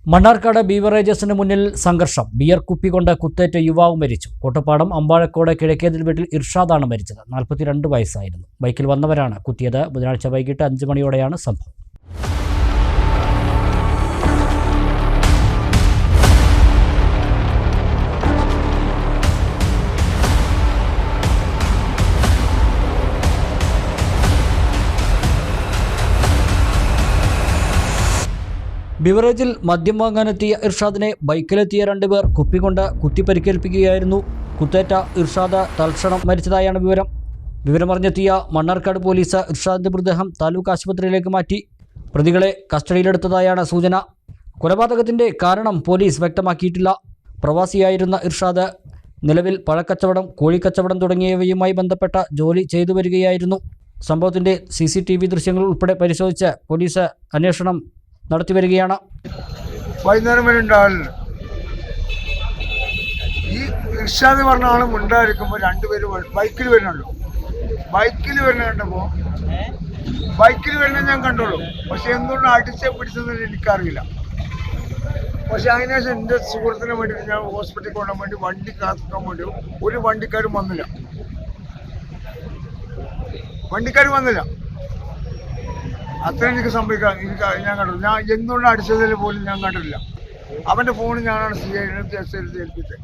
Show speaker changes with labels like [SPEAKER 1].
[SPEAKER 1] മണ്ണാർക്കാട് ബീവറേജസിന് മുന്നിൽ സംഘർഷം. ബിയർ കുപ്പി കൊണ്ട് കുത്തേറ്റ യുവാവ് മരിച്ചു. കോട്ടപ്പാടം അമ്പാഴക്കോട് കിഴക്കേതിൽ വീട്ടിൽ ഇർഷാദാണ് മരിച്ചത്. 42 വയസ്സായിരുന്നു. ബൈക്കിൽ വന്നവരാണ് കുത്തിയത്. ബുധനാഴ്ച വൈകിട്ട് 5 മണിയോടെയാണ് സംഭവം. ബിവറേജിൽ മദ്യം വാങ്ങാനെത്തിയ ഇർഷാദിനെ ബൈക്കിലെത്തിയ 2 പേർ കുപ്പികൊണ്ട് കുത്തി പരിക്കേൽപ്പിക്കുകയായിരുന്നു. കുത്തേറ്റ ഇർഷാദ് തൽക്ഷണം മരിച്ചതായാണ് വിവരം. വിവരമറിഞ്ഞെത്തിയ മണ്ണാർക്കാട് പോലീസ് ഇർഷാദിന്റെ മൃതദേഹം താലൂക്ക് ആശുപത്രിയിലേക്ക് മാറ്റി. പ്രതികളെ കസ്റ്റഡിയിലെടുത്തതായാണ് സൂചന. കൊലപാതകത്തിന്റെ കാരണം പോലീസ് വ്യക്തമാക്കിയിട്ടില്ല. പ്രവാസിയായിരുന്ന ഇർഷാദ് നിലവിൽ പഴക്കച്ചവടം, കോഴിക്കച്ചവടം തുടങ്ങിയവയുമായി ബന്ധപ്പെട്ട ജോലി ചെയ്തു വരികയായിരുന്നു. സംഭവത്തിന്റെ CCTV ദൃശ്യങ്ങൾ ഉൾപ്പെടെ പരിശോധിച്ച് പോലീസ് അന്വേഷണം നടത്തി വരികയാണ്.
[SPEAKER 2] വൈകുന്നേരം വരെ ഉണ്ടാവില്ല. ഈ ഇർഷാദ് പറഞ്ഞ ആളും ഉണ്ടായിരിക്കുമ്പോൾ 2 പേര് ബൈക്കിൽ വരുന്നുള്ളൂ. ബൈക്കിൽ വരുന്ന കണ്ടപ്പോൾ ബൈക്കിൽ വരുന്നത് ഞാൻ കണ്ടുള്ളൂ. പക്ഷെ എന്തുകൊണ്ട് അടിച്ച് പിടിച്ചതെന്ന് എനിക്കറിയില്ല. പക്ഷെ അതിനുശേഷം എൻ്റെ സുഹൃത്തിന് വേണ്ടിയിട്ട് ഞാൻ ഹോസ്പിറ്റലിൽ കൊണ്ടുപോകാൻ വേണ്ടി വണ്ടി കാക്കാൻ വേണ്ടി ഒരു വണ്ടിക്കാരും വന്നില്ല. അത്ര എനിക്ക് സംഭവിക്കാം. ഞാൻ കണ്ടു. ഞാൻ എന്തുകൊണ്ട് അടിച്ചതിൽ പോലും ഞാൻ കണ്ടിട്ടില്ല. അവൻ്റെ ഫോൺ ഞാനാണ് CI ഏൽപ്പിച്ചത്.